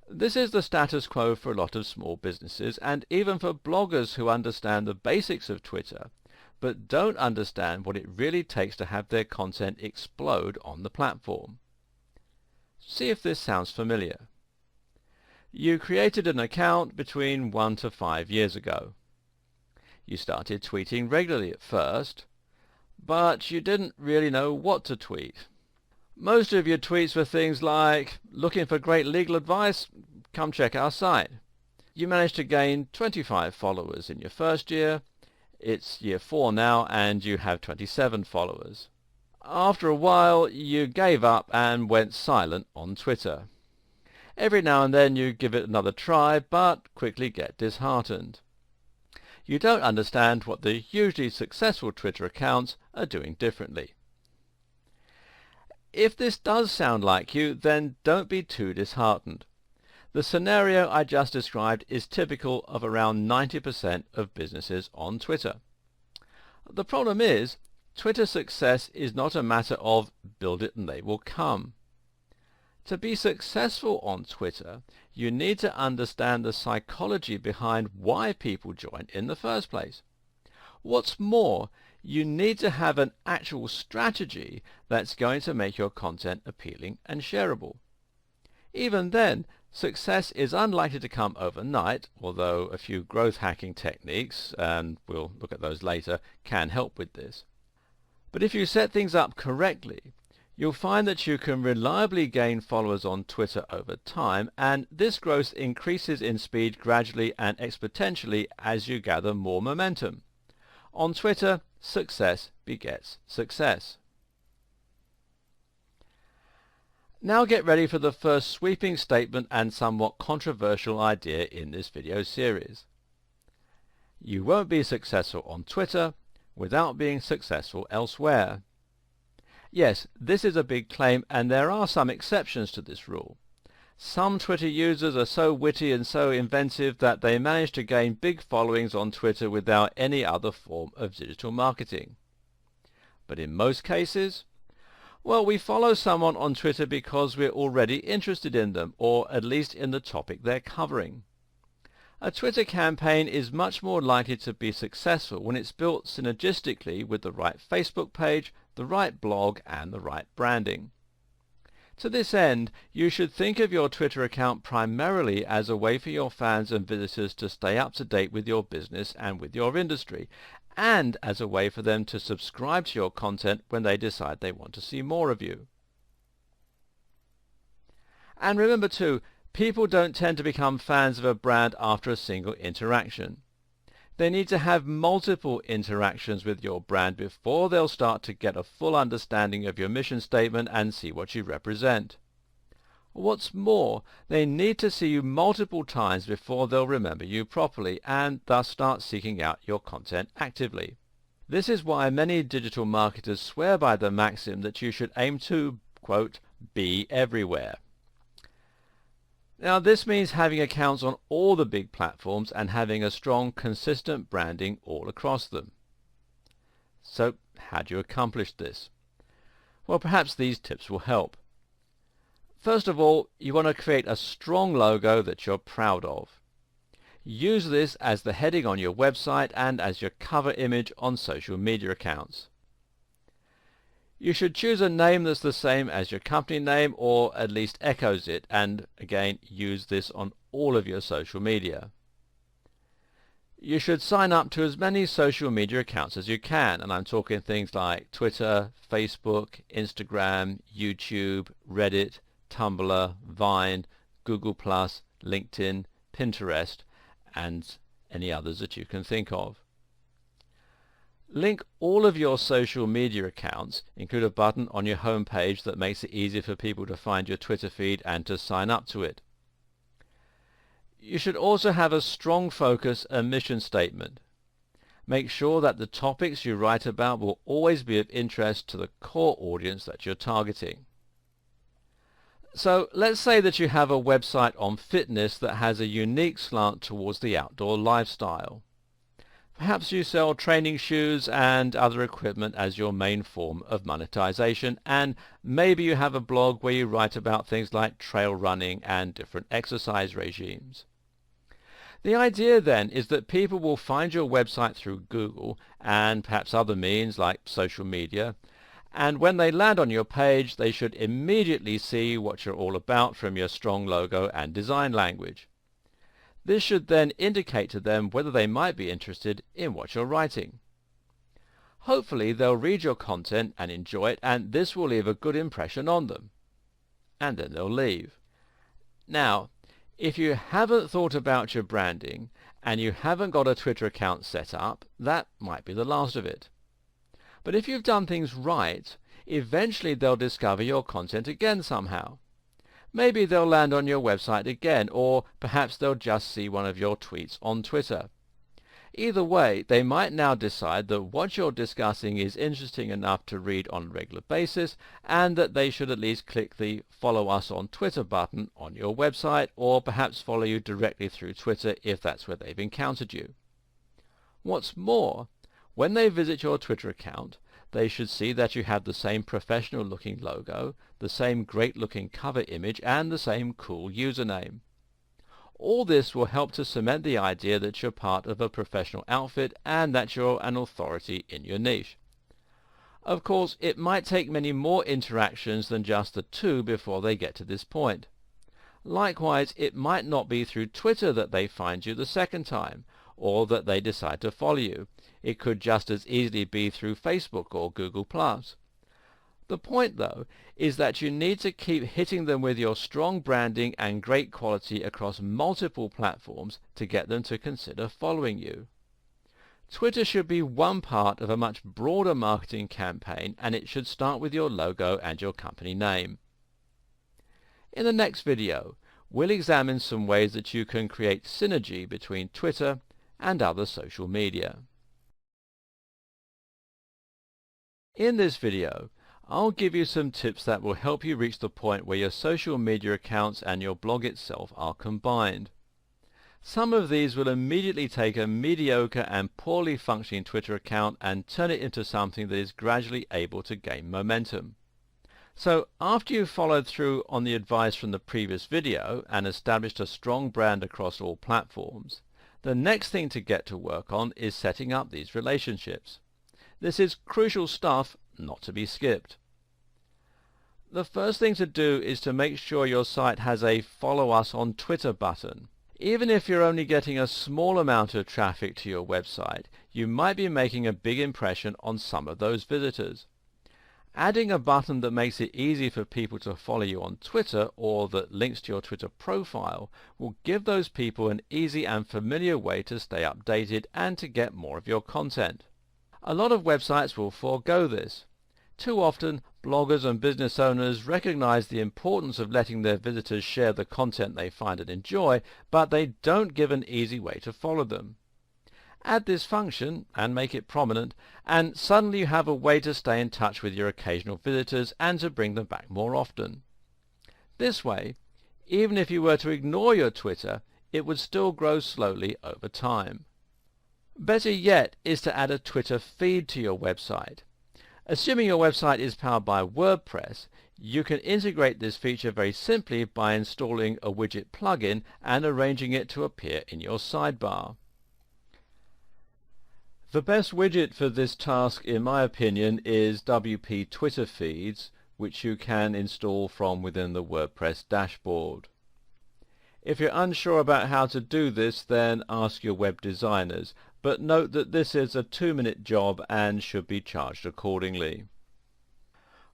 Speaker 1: This is the status quo for a lot of small businesses, and even for bloggers who understand the basics of Twitter, but don't understand what it really takes to have their content explode on the platform. See if this sounds familiar. You created an account between 1 to 5 years ago. You started tweeting regularly at first, but you didn't really know what to tweet. Most of your tweets were things like, "Looking for great legal advice? Come check our site." You managed to gain 25 followers in your first year. It's year 4 now, and you have 27 followers. After a while, you gave up and went silent on Twitter. Every now and then you give it another try, but quickly get disheartened. You don't understand what the hugely successful Twitter accounts are doing differently. If this does sound like you, then don't be too disheartened. The scenario I just described is typical of around 90% of businesses on Twitter. The problem is, Twitter success is not a matter of build it and they will come. To be successful on Twitter, you need to understand the psychology behind why people join in the first place. What's more, you need to have an actual strategy that's going to make your content appealing and shareable. Even then, success is unlikely to come overnight, although a few growth hacking techniques, and we'll look at those later, can help with this. But if you set things up correctly, you'll find that you can reliably gain followers on Twitter over time, and this growth increases in speed gradually and exponentially as you gather more momentum. On Twitter, success begets success. Now get ready for the first sweeping statement and somewhat controversial idea in this video series. You won't be successful on Twitter without being successful elsewhere. Yes, this is a big claim, and there are some exceptions to this rule. Some Twitter users are so witty and so inventive that they manage to gain big followings on Twitter without any other form of digital marketing. But in most cases, well, we follow someone on Twitter because we're already interested in them, or at least in the topic they're covering. A Twitter campaign is much more likely to be successful when it's built synergistically with the right Facebook page, the right blog, and the right branding. To this end, you should think of your Twitter account primarily as a way for your fans and visitors to stay up to date with your business and with your industry, and as a way for them to subscribe to your content when they decide they want to see more of you. And remember too, people don't tend to become fans of a brand after a single interaction. They need to have multiple interactions with your brand before they'll start to get a full understanding of your mission statement and see what you represent. What's more, they need to see you multiple times before they'll remember you properly and thus start seeking out your content actively. This is why many digital marketers swear by the maxim that you should aim to, quote, be everywhere. Now this means having accounts on all the big platforms and having a strong, consistent branding all across them. So how do you accomplish this? Well, perhaps these tips will help. First of all, you want to create a strong logo that you're proud of. Use this as the heading on your website and as your cover image on social media accounts. You should choose a name that's the same as your company name or at least echoes it, and again use this on all of your social media. You should sign up to as many social media accounts as you can, and I'm talking things like Twitter, Facebook, Instagram, YouTube, Reddit, Tumblr, Vine, Google+, LinkedIn, Pinterest, and any others that you can think of. Link all of your social media accounts, include a button on your home page that makes it easy for people to find your Twitter feed and to sign up to it. You should also have a strong focus and mission statement. Make sure that the topics you write about will always be of interest to the core audience that you're targeting. So let's say that you have a website on fitness that has a unique slant towards the outdoor lifestyle. Perhaps you sell training shoes and other equipment as your main form of monetization, and maybe you have a blog where you write about things like trail running and different exercise regimes. The idea then is that people will find your website through Google and perhaps other means like social media, and when they land on your page they should immediately see what you're all about from your strong logo and design language. This should then indicate to them whether they might be interested in what you're writing. Hopefully they'll read your content and enjoy it, and this will leave a good impression on them. And then they'll leave. Now, if you haven't thought about your branding and you haven't got a Twitter account set up, that might be the last of it. But if you've done things right, eventually they'll discover your content again somehow. Maybe they'll land on your website again, or perhaps they'll just see one of your tweets on Twitter. Either way, they might now decide that what you're discussing is interesting enough to read on a regular basis, and that they should at least click the Follow Us on Twitter button on your website, or perhaps follow you directly through Twitter if that's where they've encountered you. What's more, when they visit your Twitter account, they should see that you have the same professional looking logo, the same great looking cover image, and the same cool username. All this will help to cement the idea that you're part of a professional outfit and that you're an authority in your niche. Of course, it might take many more interactions than just the two before they get to this point. Likewise, it might not be through Twitter that they find you the second time, or that they decide to follow you. It could just as easily be through Facebook or Google+. The point, though, is that you need to keep hitting them with your strong branding and great quality across multiple platforms to get them to consider following you. Twitter should be one part of a much broader marketing campaign, and it should start with your logo and your company name. In the next video, we'll examine some ways that you can create synergy between Twitter and other social media. In this video, I'll give you some tips that will help you reach the point where your social media accounts and your blog itself are combined. Some of these will immediately take a mediocre and poorly functioning Twitter account and turn it into something that is gradually able to gain momentum. So after you've followed through on the advice from the previous video and established a strong brand across all platforms, the next thing to get to work on is setting up these relationships. This is crucial stuff, not to be skipped. The first thing to do is to make sure your site has a Follow Us on Twitter button. Even if you're only getting a small amount of traffic to your website, you might be making a big impression on some of those visitors. Adding a button that makes it easy for people to follow you on Twitter or that links to your Twitter profile will give those people an easy and familiar way to stay updated and to get more of your content. A lot of websites will forego this. Too often, bloggers and business owners recognize the importance of letting their visitors share the content they find and enjoy, but they don't give an easy way to follow them. Add this function and make it prominent, and suddenly you have a way to stay in touch with your occasional visitors and to bring them back more often. This way, even if you were to ignore your Twitter, it would still grow slowly over time. Better yet is to add a Twitter feed to your website. Assuming your website is powered by WordPress, you can integrate this feature very simply by installing a widget plugin and arranging it to appear in your sidebar. The best widget for this task, in my opinion, is WP Twitter Feeds, which you can install from within the WordPress dashboard. If you're unsure about how to do this, then ask your web designers, but note that this is a 2-minute job and should be charged accordingly.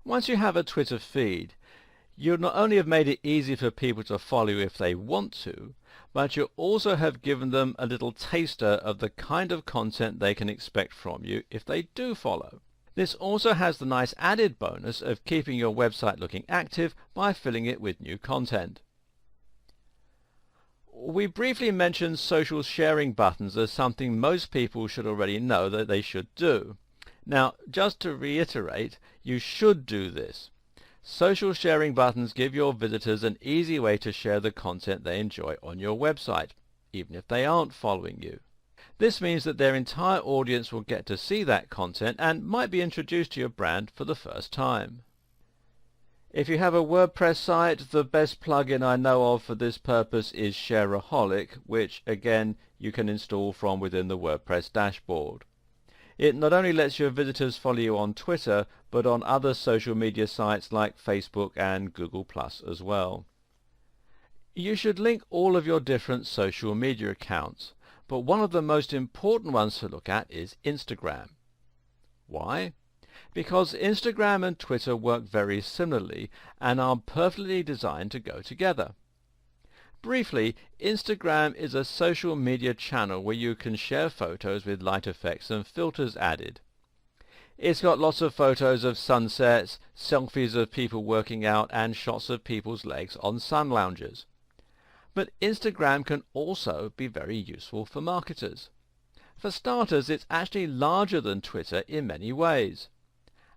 Speaker 1: Once you have a Twitter feed, you'll not only have made it easy for people to follow you if they want to, but you'll also have given them a little taster of the kind of content they can expect from you if they do follow. This also has the nice added bonus of keeping your website looking active by filling it with new content. We briefly mentioned social sharing buttons as something most people should already know that they should do. Now, just to reiterate, you should do this. Social sharing buttons give your visitors an easy way to share the content they enjoy on your website, even if they aren't following you. This means that their entire audience will get to see that content and might be introduced to your brand for the first time. If you have a WordPress site, the best plugin I know of for this purpose is Shareaholic, which again you can install from within the WordPress dashboard. It not only lets your visitors follow you on Twitter, but on other social media sites like Facebook and Google+ as well. You should link all of your different social media accounts, but one of the most important ones to look at is Instagram. Why? Because Instagram and Twitter work very similarly and are perfectly designed to go together. Briefly, Instagram is a social media channel where you can share photos with light effects and filters added. It's got lots of photos of sunsets, selfies of people working out, and shots of people's legs on sun loungers. But Instagram can also be very useful for marketers. For starters, it's actually larger than Twitter in many ways.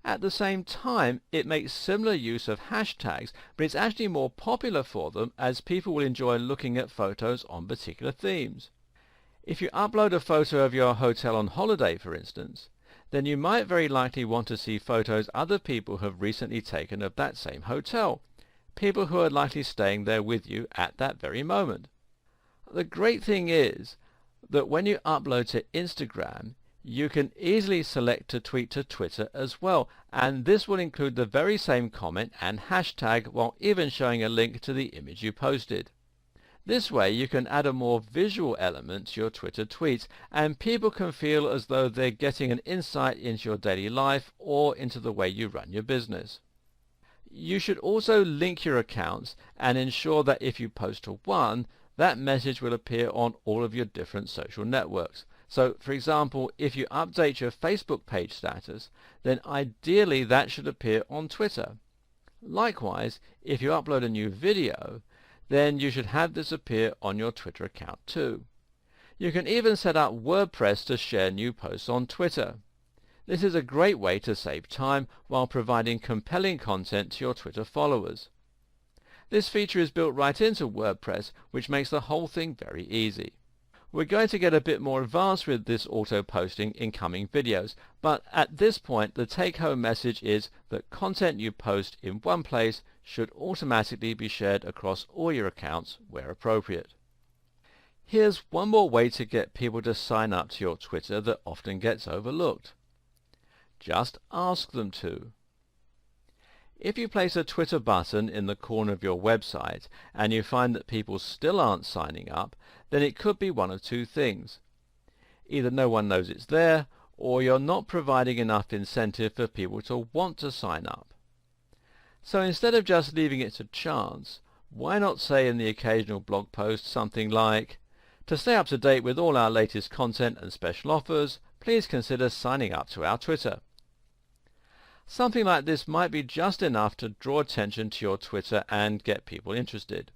Speaker 1: At the same time, it makes similar use of hashtags, but it's actually more popular for them as people will enjoy looking at photos on particular themes. If you upload a photo of your hotel on holiday, for instance, then you might very likely want to see photos other people have recently taken of that same hotel, people who are likely staying there with you at that very moment. The great thing is that when you upload to Instagram, you can easily select to tweet to Twitter as well, and this will include the very same comment and hashtag while even showing a link to the image you posted. This way you can add a more visual element to your Twitter tweets, and people can feel as though they're getting an insight into your daily life or into the way you run your business. You should also link your accounts and ensure that if you post to one, that message will appear on all of your different social networks. So, for example, if you update your Facebook page status, then ideally that should appear on Twitter. Likewise, if you upload a new video, then you should have this appear on your Twitter account too. You can even set up WordPress to share new posts on Twitter. This is a great way to save time while providing compelling content to your Twitter followers. This feature is built right into WordPress, which makes the whole thing very easy. We're going to get a bit more advanced with this auto-posting in coming videos, but at this point the take-home message is that content you post in one place should automatically be shared across all your accounts where appropriate. Here's one more way to get people to sign up to your Twitter that often gets overlooked. Just ask them to. If you place a Twitter button in the corner of your website and you find that people still aren't signing up, then it could be one of two things. Either no one knows it's there, or you're not providing enough incentive for people to want to sign up. So instead of just leaving it to chance, why not say in the occasional blog post something like, "To stay up to date with all our latest content and special offers, please consider signing up to our Twitter." Something like this might be just enough to draw attention to your Twitter and get people interested.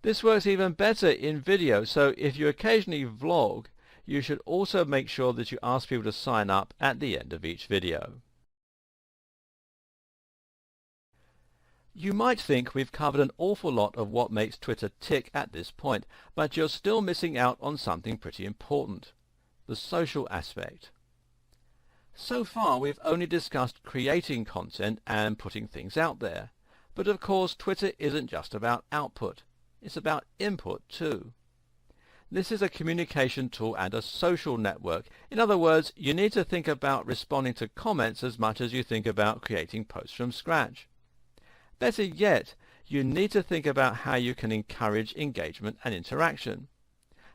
Speaker 1: This works even better in video, so if you occasionally vlog, you should also make sure that you ask people to sign up at the end of each video. You might think we've covered an awful lot of what makes Twitter tick at this point, but you're still missing out on something pretty important: the social aspect. So far we've only discussed creating content and putting things out there, but of course Twitter isn't just about output, it's about input too. This is a communication tool and a social network. In other words, you need to think about responding to comments as much as you think about creating posts from scratch. Better yet, you need to think about how you can encourage engagement and interaction.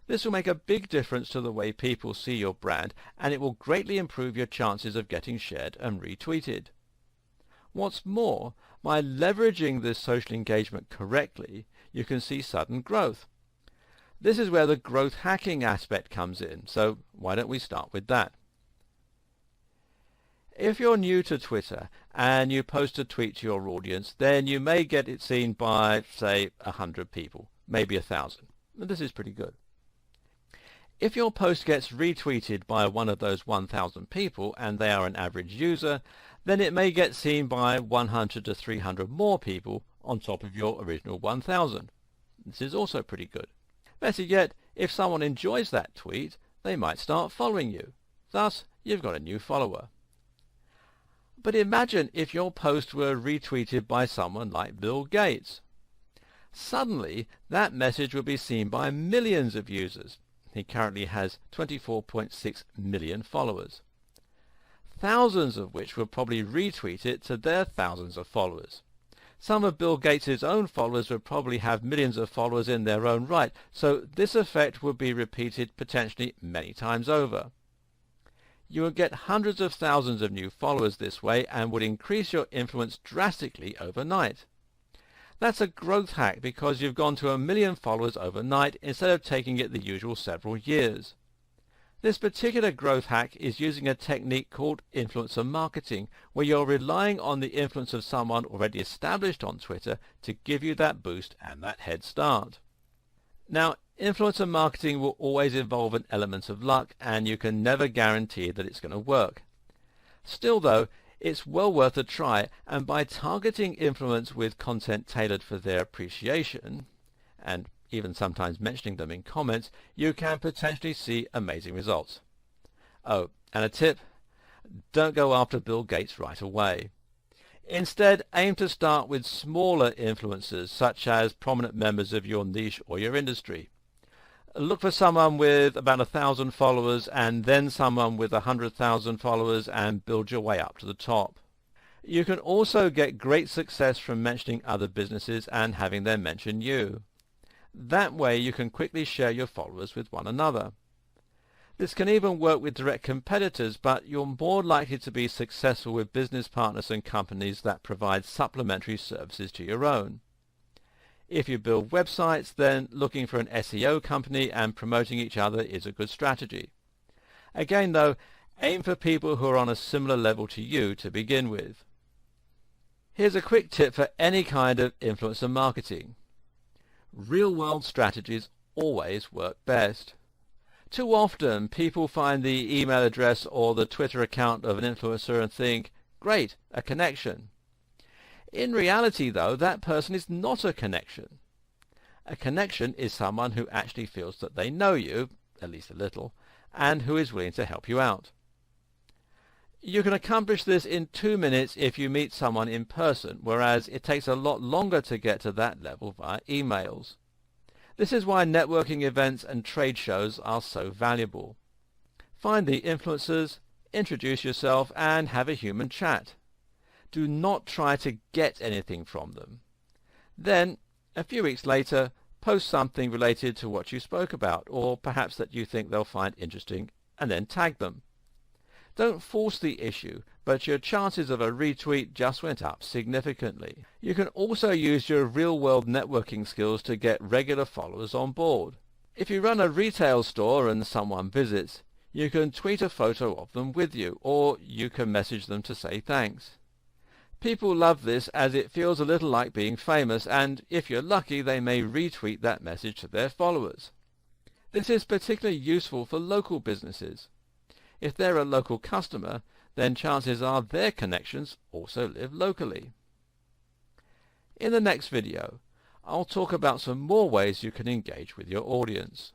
Speaker 1: This will make a big difference to the way people see your brand, and it will greatly improve your chances of getting shared and retweeted. What's more, by leveraging this social engagement correctly, you can see sudden growth. This is where the growth hacking aspect comes in, so why don't we start with that? If you're new to Twitter and you post a tweet to your audience, then you may get it seen by, say, 100 people, maybe 1,000. This is pretty good. If your post gets retweeted by one of those 1,000 people and they are an average user, then it may get seen by 100 to 300 more people on top of your original 1,000. This is also pretty good. Better yet, if someone enjoys that tweet, they might start following you. Thus, you've got a new follower. But imagine if your post were retweeted by someone like Bill Gates. Suddenly, that message would be seen by millions of users. He currently has 24.6 million followers, thousands of which would probably retweet it to their thousands of followers. Some of Bill Gates' own followers would probably have millions of followers in their own right, so this effect would be repeated potentially many times over. You would get hundreds of thousands of new followers this way and would increase your influence drastically overnight. That's a growth hack because you've gone to 1 million followers overnight instead of taking it the usual several years. This particular growth hack is using a technique called influencer marketing, where you're relying on the influence of someone already established on Twitter to give you that boost and that head start. Now, influencer marketing will always involve an element of luck, and you can never guarantee that it's going to work. Still though, it's well worth a try, and by targeting influence with content tailored for their appreciation, and even sometimes mentioning them in comments, you can potentially see amazing results. Oh, and a tip: don't go after Bill Gates right away. Instead, aim to start with smaller influencers, such as prominent members of your niche or your industry. Look for someone with about 1,000 followers and then someone with 100,000 followers and build your way up to the top. You can also get great success from mentioning other businesses and having them mention you. That way you can quickly share your followers with one another. This can even work with direct competitors, but you're more likely to be successful with business partners and companies that provide supplementary services to your own. If you build websites, then looking for an SEO company and promoting each other is a good strategy. Again though, aim for people who are on a similar level to you to begin with. Here's a quick tip for any kind of influencer marketing. Real-world strategies always work best. Too often people find the email address or the Twitter account of an influencer and think, great, a connection. In reality though, that person is not a connection. A connection is someone who actually feels that they know you, at least a little, and who is willing to help you out. You can accomplish this in 2 minutes if you meet someone in person, whereas it takes a lot longer to get to that level via emails. This is why networking events and trade shows are so valuable. Find the influencers, introduce yourself, and have a human chat. Do not try to get anything from them. Then, a few weeks later, post something related to what you spoke about, or perhaps that you think they'll find interesting, and then tag them. Don't force the issue, but your chances of a retweet just went up significantly. You can also use your real-world networking skills to get regular followers on board. If you run a retail store and someone visits, You can tweet a photo of them with you, or you can message them to say thanks. People love this as it feels a little like being famous, and if you're lucky they may retweet that message to their followers. This is particularly useful for local businesses. If they're a local customer, then chances are their connections also live locally. In the next video, I'll talk about some more ways you can engage with your audience.